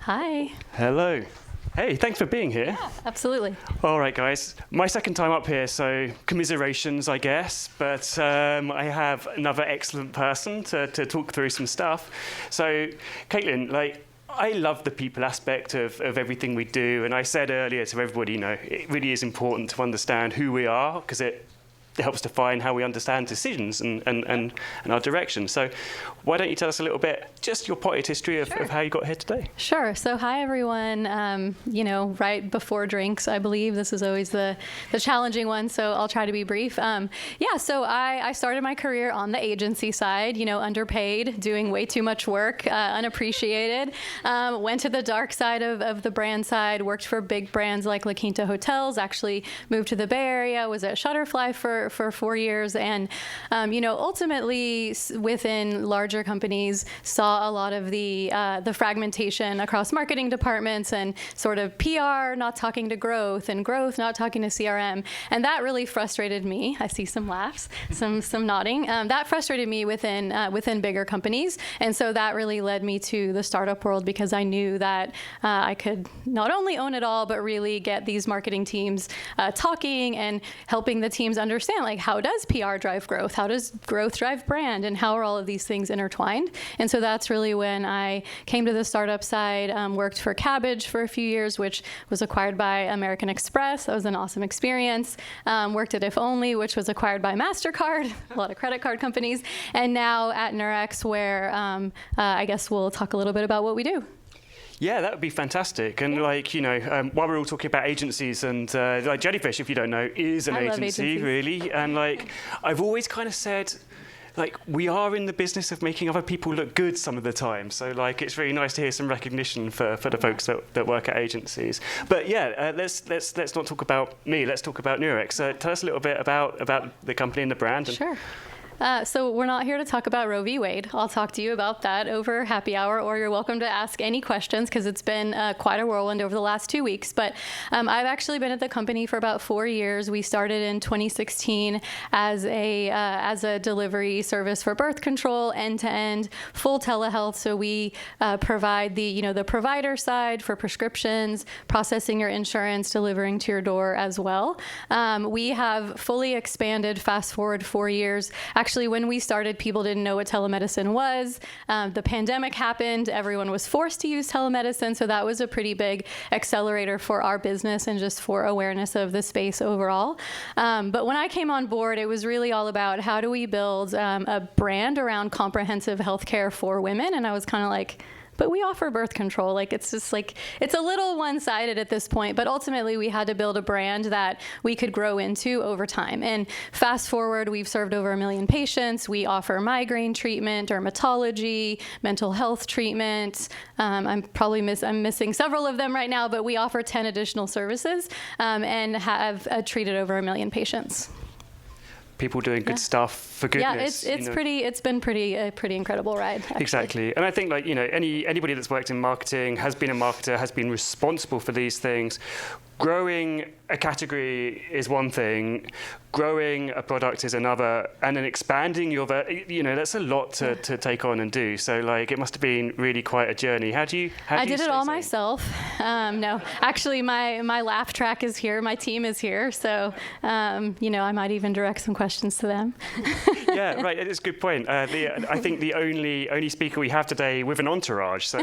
Hi. Hello. Hey, thanks for being here. Yeah, absolutely. All right, guys. My second time up here, so commiserations, I guess. But I have another excellent person to talk through some stuff. So, Katelyn, I love the people aspect of everything we do. And I said earlier to everybody, it really is important to understand who we are, because it helps define how we understand decisions and our direction. So why don't you tell us a little bit, just your potted history of how you got here today? Sure. So hi, everyone. Right before drinks, I believe this is always the challenging one, so I'll try to be brief. So I started my career on the agency side, underpaid, doing way too much work, unappreciated. Went to the dark side of the brand side, worked for big brands like La Quinta Hotels, actually moved to the Bay Area, was at Shutterfly for 4 years, and ultimately within larger companies saw a lot of the fragmentation across marketing departments and sort of PR not talking to growth and growth not talking to CRM, and that really frustrated me. I see some laughs, some nodding. That frustrated me within bigger companies, and so that really led me to the startup world, because I knew that I could not only own it all, but really get these marketing teams talking and helping the teams understand, how does PR drive growth? How does growth drive brand? And how are all of these things intertwined? And so that's really when I came to the startup side, worked for Cabbage for a few years, which was acquired by American Express. That was an awesome experience. Worked at If Only, which was acquired by MasterCard, a lot of credit card companies. And now at Nurx, where I guess we'll talk a little bit about what we do. Yeah, that would be fantastic. And while we're all talking about agencies, and Jellyfish, if you don't know, is an agency, really. And I've always kind of said, we are in the business of making other people look good some of the time. So it's really nice to hear some recognition for the folks that work at agencies. But yeah, let's not talk about me. Let's talk about Nurx. Tell us a little bit about the company and the brand. Sure. So we're not here to talk about Roe v. Wade. I'll talk to you about that over happy hour, or you're welcome to ask any questions, because it's been quite a whirlwind over the last 2 weeks. But I've actually been at the company for about 4 years. We started in 2016 as a delivery service for birth control, end-to-end, full telehealth. So we provide the provider side for prescriptions, processing your insurance, delivering to your door as well. We have fully expanded, fast forward 4 years. Actually, when we started, people didn't know what telemedicine was. The pandemic happened. Everyone was forced to use telemedicine. So that was a pretty big accelerator for our business and just for awareness of the space overall. But when I came on board, it was really all about how do we build a brand around comprehensive healthcare for women. And I was kind of like, but we offer birth control. It's just it's a little one-sided at this point, but ultimately we had to build a brand that we could grow into over time. And fast forward, we've served over 1 million patients. We offer migraine treatment, dermatology, mental health treatment. I'm missing several of them right now, but we offer 10 additional services and have treated over 1 million patients. People doing good stuff for goodness. Yeah, it's been a pretty incredible ride, actually. Exactly. And I think anybody that's worked in marketing, has been a marketer, has been responsible for these things. Growing a category is one thing, growing a product is another, and then expanding that's a lot to take on and do. So it must have been really quite a journey. I did it all myself. No, actually my laugh track is here. My team is here. So, I might even direct some questions to them. Yeah, right. It's a good point. I think the only speaker we have today with an entourage. So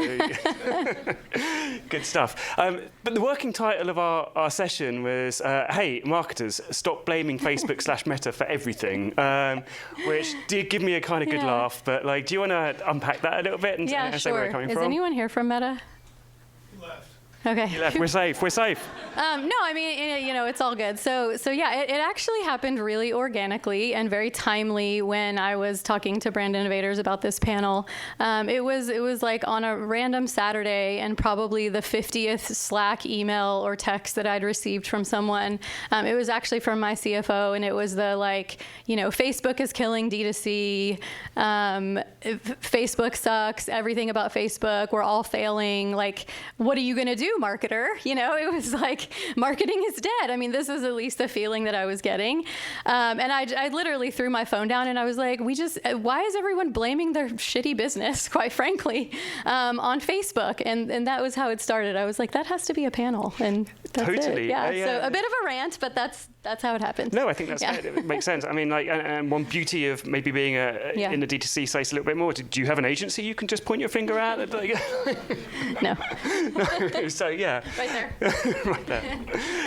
good stuff. But the working title of our session was, hey, marketers, stop blaming Facebook/Meta for everything, which did give me a kind of good laugh. But do you want to unpack that a little bit and say where we're coming from? Is anyone here from Meta? He left. Okay. He left. We're safe. No, I mean, it's all good. So yeah, it actually happened really organically and very timely when I was talking to brand innovators about this panel. It was on a random Saturday, and probably the 50th Slack email or text that I'd received from someone. It was actually from my CFO, and it was Facebook is killing D2C. Facebook sucks. Everything about Facebook. We're all failing. What are you going to do? new marketer. It was like marketing is dead. I mean, this is at least the feeling that I was getting. And I literally threw my phone down and I was like, why is everyone blaming their shitty business, quite frankly, on Facebook? And that was how it started. I was like, that has to be a panel. And that's Totally. it. Yeah. So a bit of a rant, but that's how it happened. No, I think that's it makes sense. I mean, and one beauty of maybe being in the D2C space a little bit more, do you have an agency you can just point your finger at? No. So, yeah. Right there. Right there.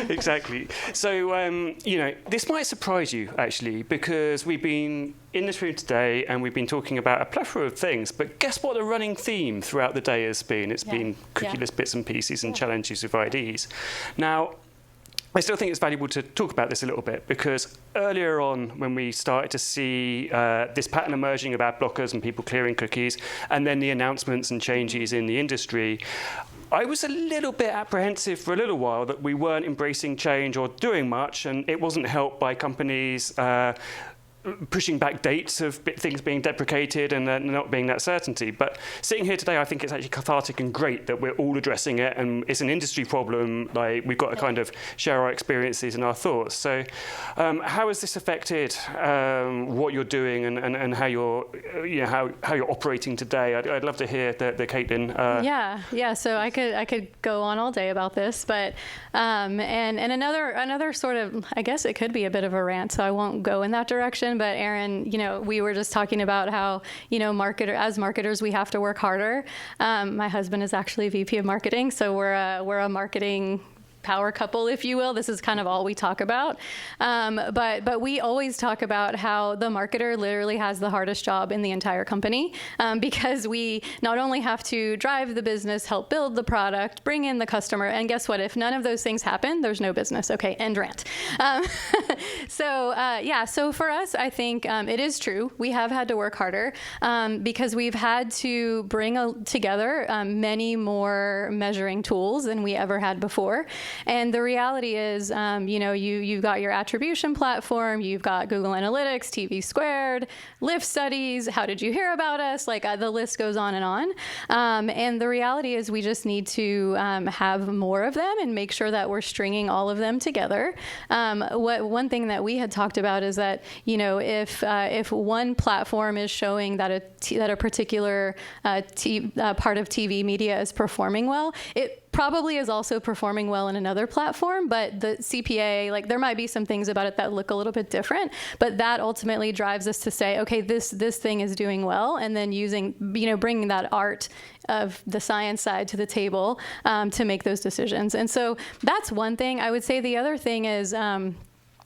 Exactly. So, this might surprise you, actually, because we've been in this room today and we've been talking about a plethora of things, but guess what the running theme throughout the day has been? It's been cookieless bits and pieces and challenges with IDs. Now, I still think it's valuable to talk about this a little bit because earlier on when we started to see this pattern emerging about blockers and people clearing cookies and then the announcements and changes in the industry, I was a little bit apprehensive for a little while that we weren't embracing change or doing much, and it wasn't helped by companies pushing back dates of things being deprecated and not being that certainty. But sitting here today, I think it's actually cathartic and great that we're all addressing it, and it's an industry problem. Like, we've got to kind of share our experiences and our thoughts. So how has this affected what you're doing and how you're how you're operating today? I'd love to hear the Katelyn. Yeah. So I could go on all day about this, but and another sort of, I guess it could be a bit of a rant, so I won't go in that direction. But Aaron, we were just talking about how, as marketers, we have to work harder. My husband is actually VP of marketing, so we're a marketing power couple, if you will. This is kind of all we talk about. But we always talk about how the marketer literally has the hardest job in the entire company, because we not only have to drive the business, help build the product, bring in the customer, and guess what? If none of those things happen, there's no business. Okay, end rant. So for us, I think it is true. We have had to work harder because we've had to bring together many more measuring tools than we ever had before. And the reality is, you've got your attribution platform, you've got Google Analytics, TV Squared, Lift studies, how did you hear about us? Like the list goes on and on. And the reality is we just need to have more of them and make sure that we're stringing all of them together. One thing that we had talked about is that, if one platform is showing that a particular part of TV media is performing well, it probably is also performing well in another platform, but the CPA, there might be some things about it that look a little bit different, but that ultimately drives us to say, okay, this thing is doing well, and then bringing that art of the science side to the table to make those decisions. And so that's one thing. I would say the other thing is,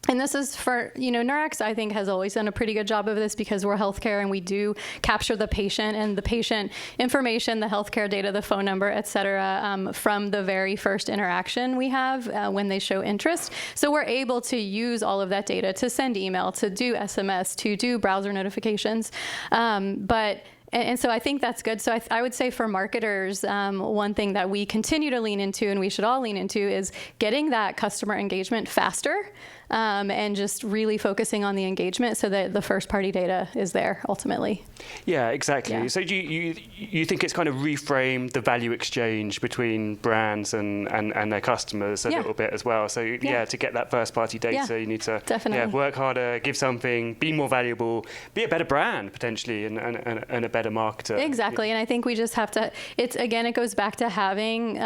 and this is for, Nurx, I think, has always done a pretty good job of this because we're healthcare and we do capture the patient and the patient information, the healthcare data, the phone number, et cetera, from the very first interaction we have when they show interest. So we're able to use all of that data to send email, to do SMS, to do browser notifications. And so I think that's good. So I would say for marketers, one thing that we continue to lean into and we should all lean into is getting that customer engagement faster. And just really focusing on the engagement so that the first party data is there ultimately. Yeah, exactly. Yeah. So do you think it's kind of reframed the value exchange between brands and their customers a little bit as well? So to get that first party data, you need to work harder, give something, be more valuable, be a better brand potentially and a better marketer. Exactly. And I think we just have to, it goes back to having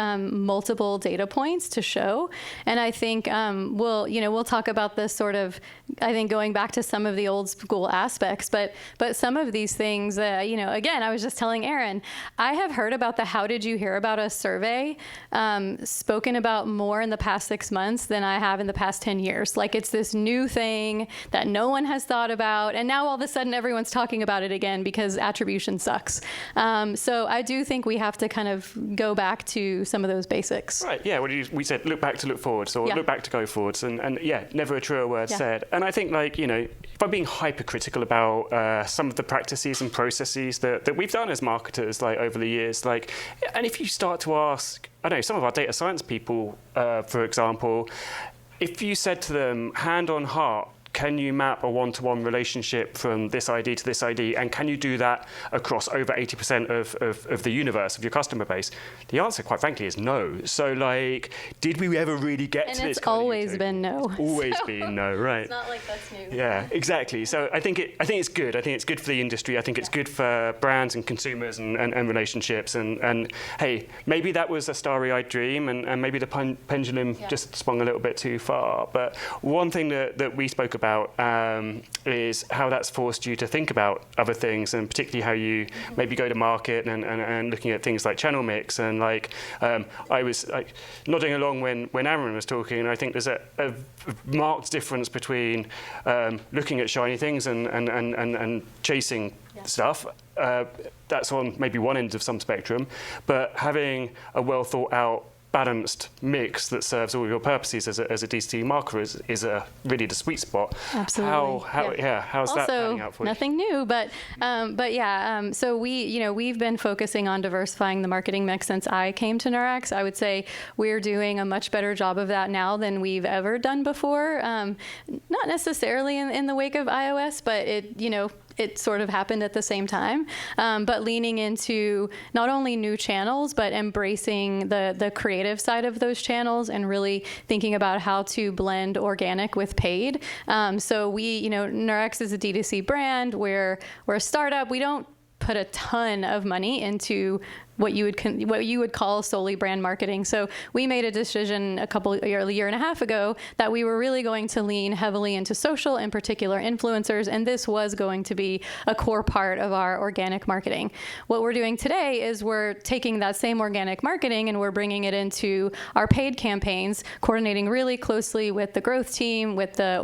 multiple data points to show. And I think we'll talk about this sort of, I think, going back to some of the old school aspects, but some of these things, again, I was just telling Aaron, I have heard about the How Did You Hear About Us survey spoken about more in the past 6 months than I have in the past 10 years. Like, it's this new thing that no one has thought about, and now all of a sudden everyone's talking about it again because attribution sucks. So I do think we have to kind of go back to some of those basics. Right, yeah, we said look back to look forwards, or look back to go forwards, and never a truer word said. And I think, if I'm being hypercritical about some of the practices and processes that we've done as marketers, over the years, and if you start to ask, I don't know, some of our data science people, for example, if you said to them, hand on heart, can you map a one-to-one relationship from this ID to this ID, and can you do that across over 80% of the universe of your customer base? The answer, quite frankly, is no. So, like, did we ever really get to this? And it's always been no. It's always been no, right? It's not like that's new. Yeah, exactly. So I think it's good. I think it's good for the industry. I think it's good for brands and consumers and relationships. And hey, maybe that was a starry-eyed dream, and maybe the pendulum just swung a little bit too far. But one thing that we spoke about is how that's forced you to think about other things, and particularly how you maybe go to market and looking at things like channel mix. And like I was like nodding along when Aaron was talking, and I think there's a marked difference between looking at shiny things and chasing stuff. That's on maybe one end of some spectrum, but having a well thought out, balanced mix that serves all your purposes as a DCT marketer is really the sweet spot. Absolutely. How's also, that panning out for you? Nothing new, but yeah. So we've been focusing on diversifying the marketing mix since I came to Nurx. I would say we're doing a much better job of that now than we've ever done before. Not necessarily in the wake of iOS, but it sort of happened at the same time, but leaning into not only new channels, but embracing the creative side of those channels and really thinking about how to blend organic with paid. So Nurx is a D2C brand. We're a startup. We don't put a ton of money into what you would call solely brand marketing. So we made a decision a year and a half ago that we were really going to lean heavily into social, in particular influencers, and this was going to be a core part of our organic marketing. What we're doing today is we're taking that same organic marketing and we're bringing it into our paid campaigns, coordinating really closely with the growth team, with the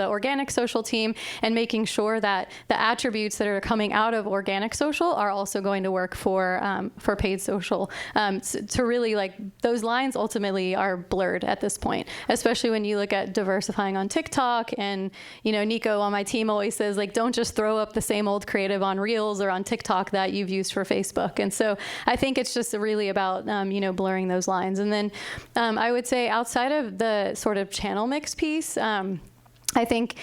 organic social team, and making sure that the attributes that are coming out of organic social are also going to work for paid social. To really, like, those lines ultimately are blurred at this point, especially when you look at diversifying on TikTok. And Nico on my team always says, like, don't just throw up the same old creative on Reels or on TikTok that you've used for Facebook. And so I think it's just really about blurring those lines. And then I would say outside of the sort of channel mix piece, I think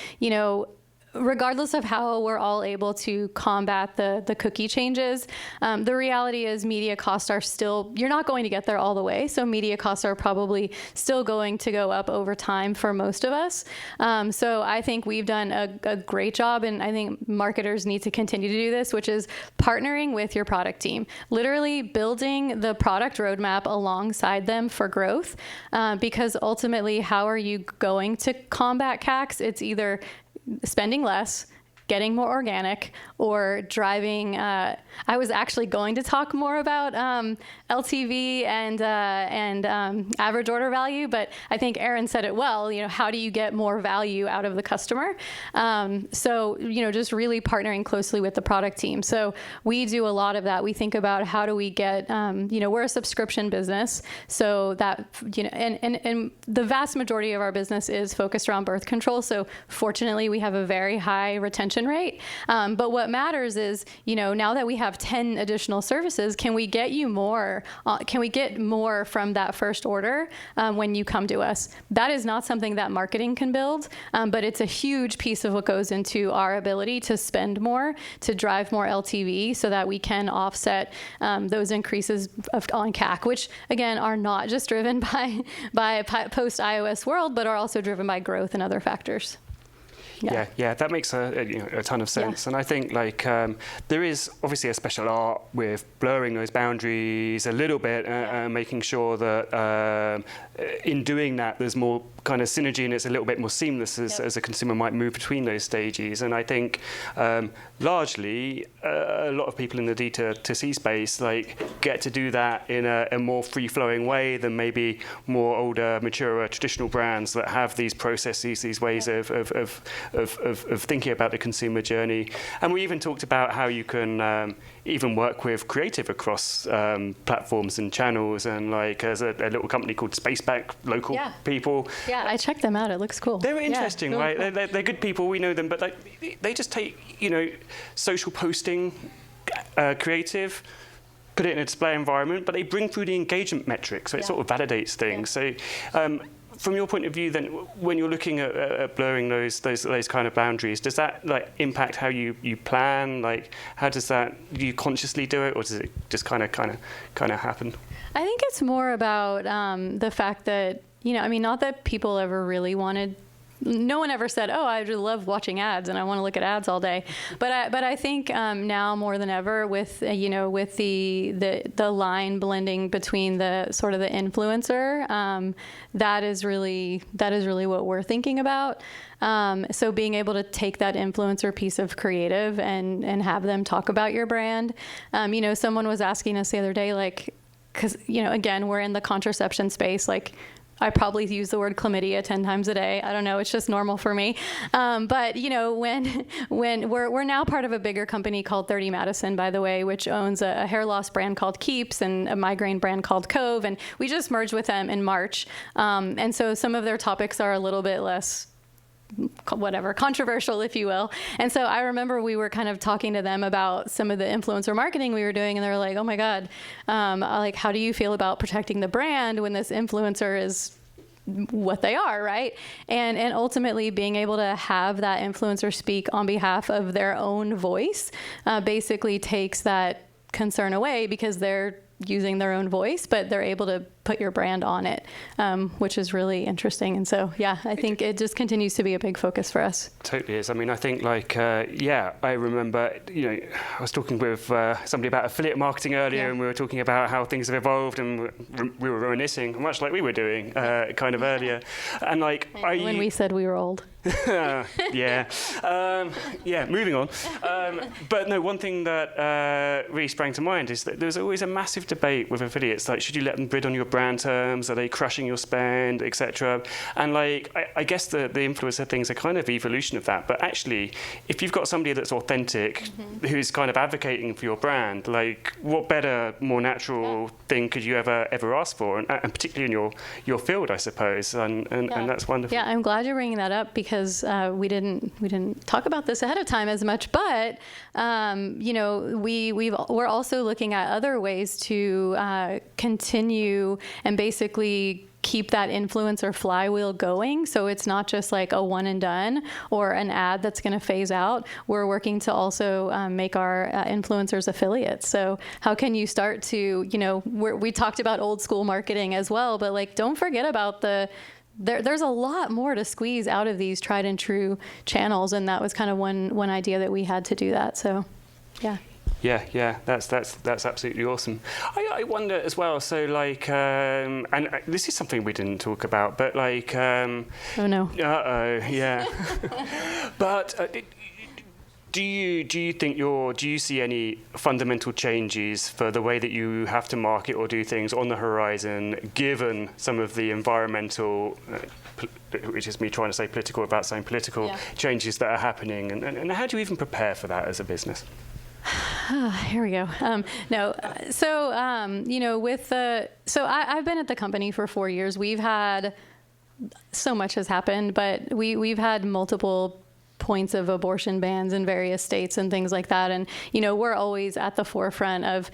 regardless of how we're all able to combat the cookie changes, the reality is media costs are still, you're not going to get there all the way. So media costs are probably still going to go up over time for most of us. So I think we've done a great job, and I think marketers need to continue to do this, which is partnering with your product team, literally building the product roadmap alongside them for growth. Because ultimately, how are you going to combat CACs? It's either spending less, getting more organic, or driving. I was actually going to talk more about LTV and average order value, but I think Aaron said it well. How do you get more value out of the customer? So just really partnering closely with the product team. So we do a lot of that. We think about how do we get. We're a subscription business, so that and the vast majority of our business is focused around birth control. So fortunately, we have a very high retention rate. But what matters is, now that we have 10 additional services, can we get you more? Can we get more from that first order when you come to us? That is not something that marketing can build, but it's a huge piece of what goes into our ability to spend more, to drive more LTV, so that we can offset those increases on CAC, which again are not just driven by a post-iOS world, but are also driven by growth and other factors. Yeah, that makes a ton of sense. And I think there is obviously a special art with blurring those boundaries a little bit, making sure that in doing that there's more kind of synergy and it's a little bit more seamless as a consumer might move between those stages. And I think largely a lot of people in the D2C space get to do that in a more free-flowing way than maybe more older, mature, traditional brands that have these processes, these ways of thinking about the consumer journey. And we even talked about how you can even work with creative across platforms and channels, and as a little company called Spaceback, local people. Yeah, I checked them out. It looks cool. They're interesting, really, right? Cool. They're good people. We know them, but they just take social posting, creative, put it in a display environment, but they bring through the engagement metrics, so it sort of validates things. So from your point of view, then, when you're looking at blurring those kind of boundaries, does that like impact how you plan? Like, how does that? Do you consciously do it, or does it just kind of happen? I think it's more about the fact that, I mean, not that people ever really wanted. No one ever said, "Oh, I just love watching ads and I want to look at ads all day." But I think now more than ever, with with the line blending between the sort of the influencer, that is really what we're thinking about. So being able to take that influencer piece of creative and have them talk about your brand. Someone was asking us the other day, like, because again, we're in the contraception space, like. I probably use the word chlamydia 10 times a day. I don't know. It's just normal for me. But when we're now part of a bigger company called 30 Madison, by the way, which owns a hair loss brand called Keeps and a migraine brand called Cove. And we just merged with them in March. And so some of their topics are a little bit less controversial, if you will. And so I remember we were kind of talking to them about some of the influencer marketing we were doing, and they were like, "Oh my God, like, how do you feel about protecting the brand when this influencer is what they are, right?" And ultimately being able to have that influencer speak on behalf of their own voice basically takes that concern away, because they're using their own voice, but they're able to put your brand on it, which is really interesting. And so, yeah, I think it just continues to be a big focus for us. Totally is. I mean, I think I remember, I was talking with somebody about affiliate marketing earlier, and we were talking about how things have evolved, and we were reminiscing, much like we were doing kind of earlier. And when we said we were old. Yeah. Moving on. But no, one thing that really sprang to mind is that there's always a massive debate with affiliates, like, should you let them bid on your brand terms? Are they crushing your spend, etc.? And I guess the influencer things are kind of evolution of that. But actually, if you've got somebody that's authentic, who's kind of advocating for your brand, like, what better, more natural thing could you ever ask for? And particularly in your field, I suppose. And that's wonderful. Yeah, I'm glad you're bringing that up, because we didn't talk about this ahead of time as much. But we're also looking at other ways to continue and basically keep that influencer flywheel going. So it's not just like a one and done or an ad that's going to phase out. We're working to also make our influencers affiliates. So how can you start to, we talked about old school marketing as well, but like, don't forget about there's a lot more to squeeze out of these tried and true channels. And that was kind of one idea that we had to do that. So, yeah. Yeah, that's absolutely awesome. I wonder as well, so and this is something we didn't talk about, but oh no. Yeah. But do you see any fundamental changes for the way that you have to market or do things on the horizon, given some of the environmental, which is me trying to say political without saying political, changes that are happening, and how do you even prepare for that as a business? Here we go. I've been at the company for 4 years. We've had, so much has happened, but we've had multiple points of abortion bans in various states and things like that. And, we're always at the forefront of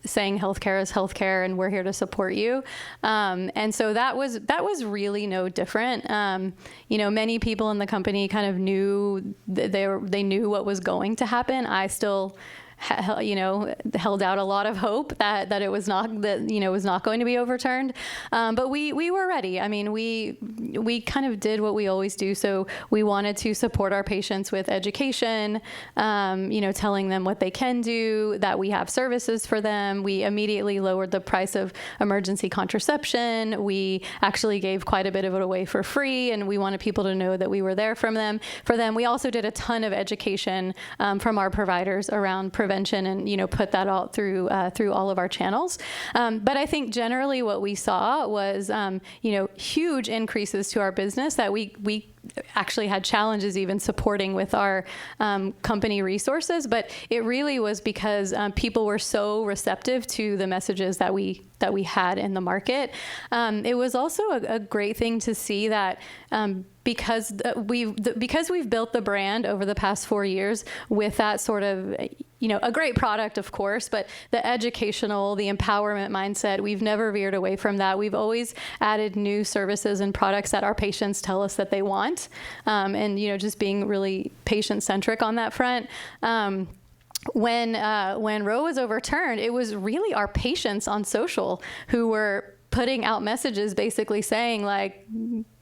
saying healthcare is healthcare, and we're here to support you. And so that was really no different. Many people in the company kind of knew they knew what was going to happen. I still held out a lot of hope that it was not was not going to be overturned. But we were ready. I mean, we kind of did what we always do. So we wanted to support our patients with education, telling them what they can do, that we have services for them. We immediately lowered the price of emergency contraception. We actually gave quite a bit of it away for free, and we wanted people to know that we were there for them. We also did a ton of education from our providers around prevention, and put that all through all of our channels. But I think generally what we saw was huge increases to our business that we actually had challenges even supporting with our company resources. But it really was because people were so receptive to the messages that we had in the market. It was also a great thing to see that because we've built the brand over the past 4 years with that sort of a great product, of course, but the educational, the empowerment mindset, we've never veered away from that. We've always added new services and products that our patients tell us that they want. And, just being really patient-centric on that front. When Roe was overturned, it was really our patients on social who were putting out messages basically saying, like,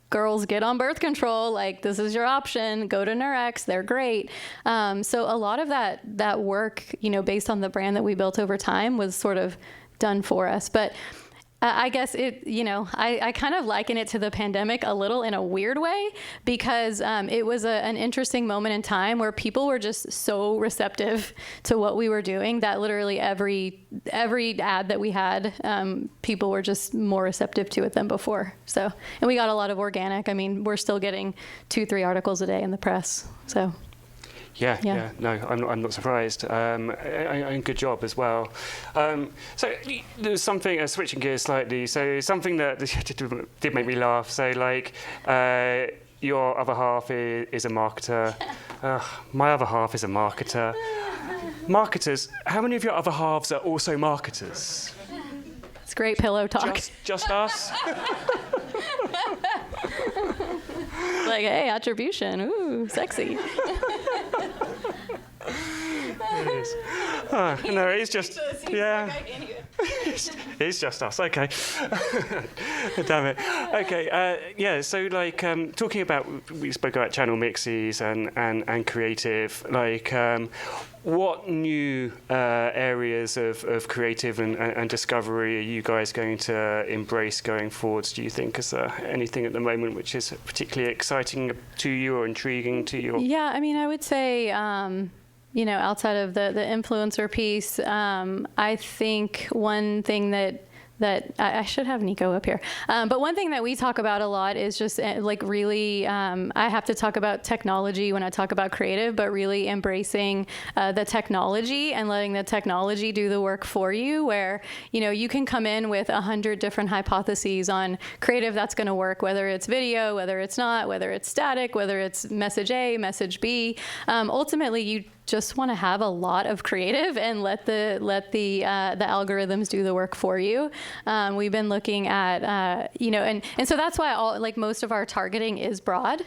girls, get on birth control, like, this is your option, go to Nurx, they're great. So a lot of that work, based on the brand that we built over time was sort of done for us. But I guess I kind of liken it to the pandemic a little in a weird way, because it was an interesting moment in time where people were just so receptive to what we were doing that literally every ad that we had, people were just more receptive to it than before. So, and we got a lot of organic. I mean, we're still getting 2-3 articles a day in the press. So. Yeah. No, I'm not surprised. And good job as well. So there's something, switching gears slightly, so something that did make me laugh. So, like, your other half is a marketer. My other half is a marketer. Marketers, how many of your other halves are also marketers? It's great pillow talk. Just us? Like, hey, attribution, ooh, sexy. It is. No, it's just, yeah. It's just us, okay. Damn it. Okay, so, like, talking about, we spoke about channel mixes and creative, like, what new areas of creative and discovery are you guys going to embrace going forwards, do you think? Is there anything at the moment which is particularly exciting to you or intriguing to you? Yeah, I mean, I would say, outside of the influencer piece, I think one thing that I should have Nico up here. But one thing that we talk about a lot is just like really, I have to talk about technology when I talk about creative, but really embracing the technology and letting the technology do the work for you, where, you can come in with 100 different hypotheses on creative that's going to work, whether it's video, whether it's not, whether it's static, whether it's message A, message B. Ultimately, you just want to have a lot of creative and let the algorithms do the work for you. We've been looking at, and so that's why most of our targeting is broad,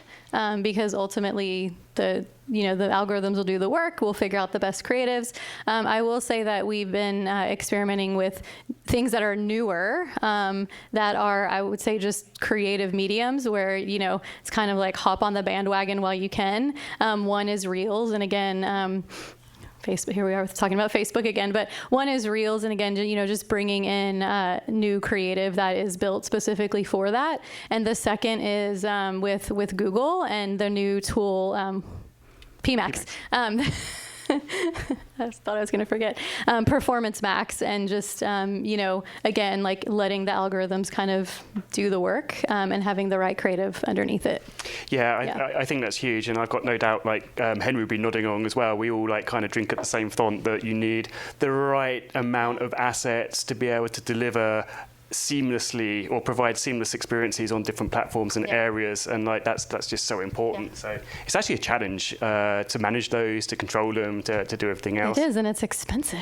because ultimately the algorithms will do the work. We'll figure out the best creatives. I will say that we've been experimenting with things that are newer, that are, I would say, just creative mediums where, it's kind of like hop on the bandwagon while you can. One is Reels. And again, Facebook, here we are talking about Facebook again, but one is Reels, and again, just bringing in new creative that is built specifically for that. And the second is with Google and the new tool, PMax. I thought I was going to forget. Performance Max, and just, again, like letting the algorithms kind of do the work, and having the right creative underneath it. Yeah, I think that's huge. And I've got no doubt, like, Henry will be nodding along as well. We all, like, kind of drink at the same font, that you need the right amount of assets to be able to deliver seamlessly or provide seamless experiences on different platforms and areas, and like that's just so important. So it's actually a challenge to manage those, to control them, to do everything else. It is, and it's expensive.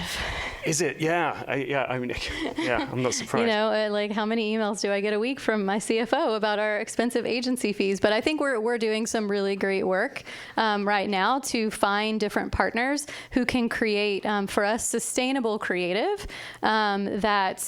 Is it? Yeah. I mean, I'm not surprised. Like, how many emails do I get a week from my CFO about our expensive agency fees? But I think we're doing some really great work right now to find different partners who can create for us sustainable creative that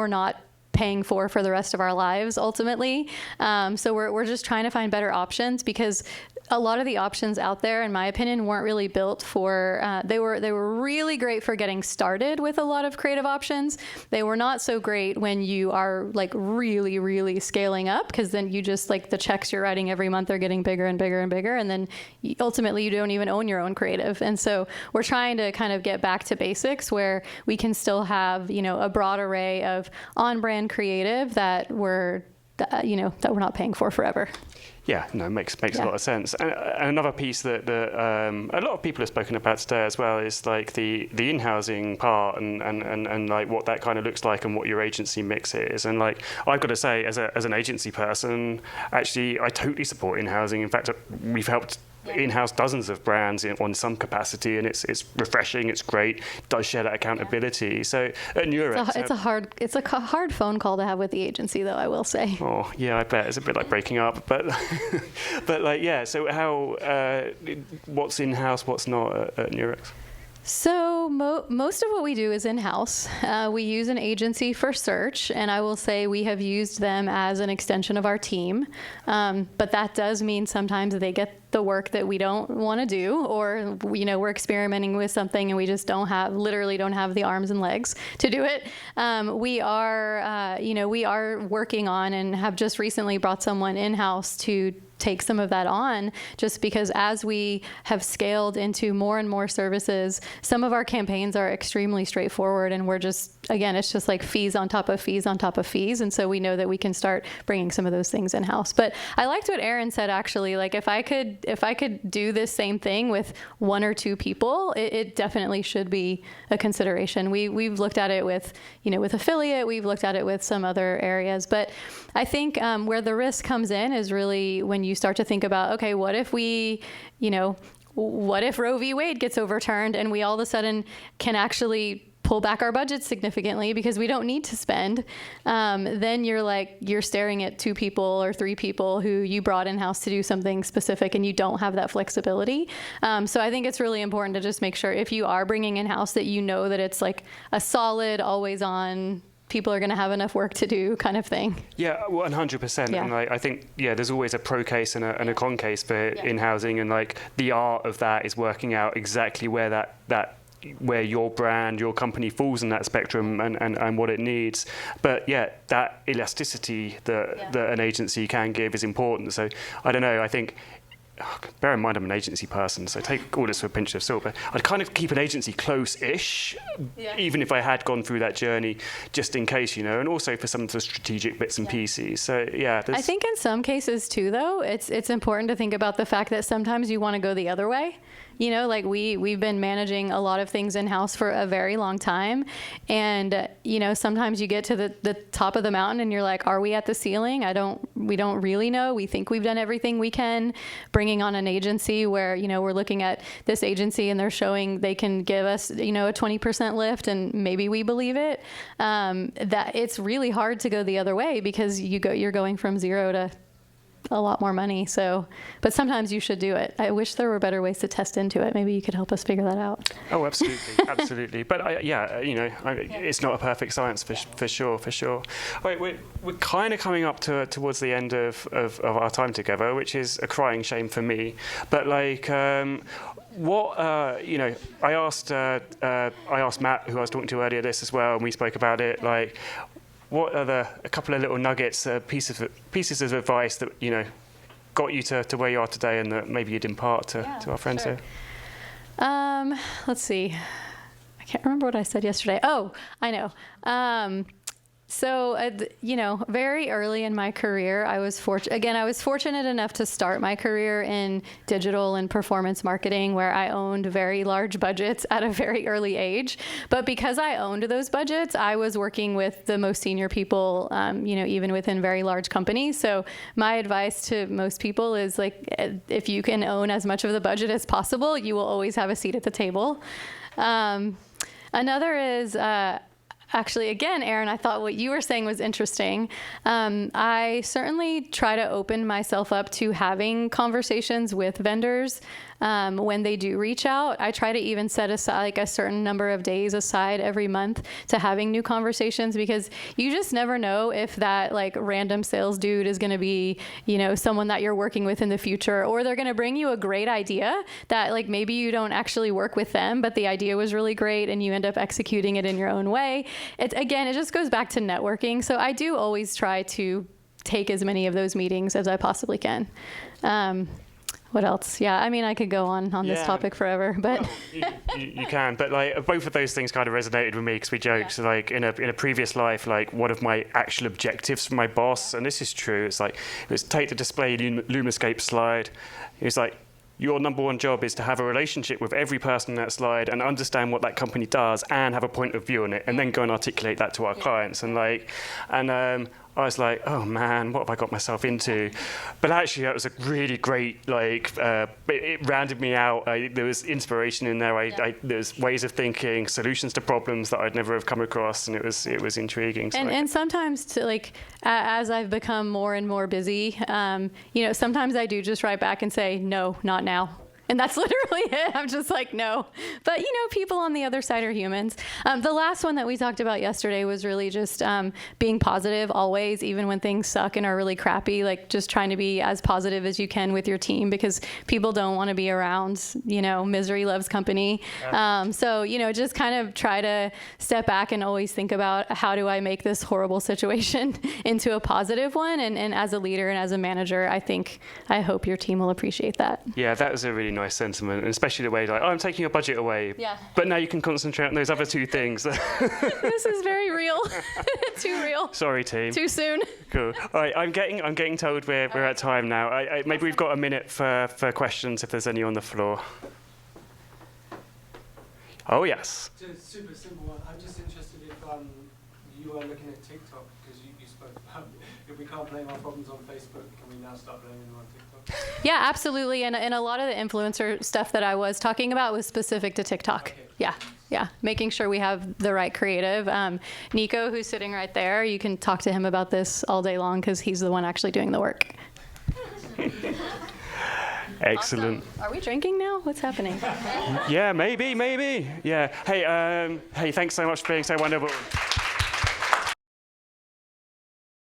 we're not paying for the rest of our lives ultimately. So we're just trying to find better options, because a lot of the options out there, in my opinion, weren't really built for, they were really great for getting started with a lot of creative options. They were not so great when you are like really, really scaling up, because then you just, like, the checks you're writing every month are getting bigger and bigger and bigger. And then ultimately you don't even own your own creative. And so we're trying to kind of get back to basics where we can still have, a broad array of on-brand creative that we're not paying for forever. Yeah, no, makes a lot of sense. And another piece that a lot of people have spoken about today as well is like the in-housing part and like what that kind of looks like and what your agency mix is. And like, I've got to say, as an agency person, actually, I totally support in-housing. In fact, we've helped in-house dozens of brands on some capacity, and it's refreshing, it's great, does share that accountability. So at Nurx, it's a hard phone call to have with the agency, though, I will say. Oh yeah, I bet it's a bit like breaking up, but but like yeah. So how what's in-house, what's not at Nurx? So most of what we do is in-house. We use an agency for search, and I will say we have used them as an extension of our team. But that does mean sometimes they get the work that we don't want to do, or we're experimenting with something and we just literally don't have the arms and legs to do it. We are working on and have just recently brought someone in-house to take some of that on, just because as we have scaled into more and more services, some of our campaigns are extremely straightforward, and it's just like fees on top of fees on top of fees. And so we know that we can start bringing some of those things in-house. But I liked what Aaron said, actually. Like if I could do this same thing with one or two people, it definitely should be a consideration. We've looked at it with affiliate, we've looked at it with some other areas, but I think where the risk comes in is really when you start to think about, okay, what if Roe v. Wade gets overturned and we all of a sudden can actually pull back our budget significantly because we don't need to spend, then you're staring at two people or three people who you brought in-house to do something specific, and you don't have that flexibility. So I think it's really important to just make sure if you are bringing in-house that you know that it's like a solid, always on, people are going to have enough work to do kind of thing. Yeah, 100%. Yeah. And I think, there's always a pro case and a con case for in-housing, and like the art of that is working out exactly where where your brand, your company falls in that spectrum and what it needs. But that elasticity that an agency can give is important. So I don't know, I think, bear in mind I'm an agency person, so take all this with a pinch of salt, but I'd kind of keep an agency close-ish, even if I had gone through that journey, just in case, and also for some of the strategic bits and pieces. So I think in some cases too, though, it's important to think about the fact that sometimes you want to go the other way. Like we've been managing a lot of things in-house for a very long time. And, sometimes you get to the top of the mountain and you're like, are we at the ceiling? We don't really know. We think we've done everything we can. Bringing on an agency where, we're looking at this agency and they're showing they can give us, a 20% lift, and maybe we believe it. That it's really hard to go the other way because you're going from zero to a lot more money. So, but sometimes you should do it. I wish there were better ways to test into it. Maybe you could help us figure that out. Oh, absolutely. Absolutely. But it's not a perfect science for sure. All right, we're kind of coming up towards the end of our time together, which is a crying shame for me. But what I asked Matt, who I was talking to earlier, this as well, and we spoke about it. Like, what are a couple of little nuggets, pieces of advice that got you to where you are today, and that maybe you'd impart to our friends here? Let's see. I can't remember what I said yesterday. Oh, I know. So, very early in my career, I was fortunate enough to start my career in digital and performance marketing, where I owned very large budgets at a very early age. But because I owned those budgets, I was working with the most senior people, even within very large companies. So my advice to most people is, like, if you can own as much of the budget as possible, you will always have a seat at the table. Another is, actually, again, Aaron, I thought what you were saying was interesting. I certainly try to open myself up to having conversations with vendors when they do reach out. I try to even set aside a certain number of days aside every month to having new conversations, because you just never know if that random sales dude is going to be, someone that you're working with in the future, or they're going to bring you a great idea that maybe you don't actually work with them, but the idea was really great and you end up executing it in your own way. It just goes back to networking. So I do always try to take as many of those meetings as I possibly can. What else? Yeah, I mean, I could go on this topic forever, but well, you can. But both of those things kind of resonated with me, because we joked. So in a previous life, one of my actual objectives for my boss, and this is true, it was take the display Lumascape slide. It was like, your number one job is to have a relationship with every person on that slide and understand what that company does and have a point of view on it, and then go and articulate that to our clients. And I was like, oh man, what have I got myself into? But actually, that was a really great, it rounded me out. There was inspiration in there. There was ways of thinking, solutions to problems that I'd never have come across, and it was intriguing. So and sometimes, as I've become more and more busy, sometimes I do just write back and say, no, not now. And that's literally it. I'm just like, no. But, people on the other side are humans. The last one that we talked about yesterday was really just being positive always, even when things suck and are really crappy, just trying to be as positive as you can with your team, because people don't want to be around, misery loves company. So, just kind of try to step back and always think about, how do I make this horrible situation into a positive one? And as a leader and as a manager, I hope your team will appreciate that. Yeah, that was a really nice sentiment, and especially the way I'm taking your budget away, but now you can concentrate on those other two things. This is very real. Too real. Sorry, team. Too soon. Cool. All right, I'm getting told we're at time now. Maybe we've got a minute for questions if there's any on the floor. Oh yes. Just a super simple one. I'm just interested if you are looking at TikTok, because you spoke about if we can't blame our problems on Facebook, can we now start blaming them on TikTok? Yeah, absolutely. And a lot of the influencer stuff that I was talking about was specific to TikTok. Okay. Yeah. Making sure we have the right creative. Nico, who's sitting right there, you can talk to him about this all day long, because he's the one actually doing the work. Excellent. Awesome. Are we drinking now? What's happening? Yeah, maybe. Yeah. Hey, thanks so much for being so wonderful.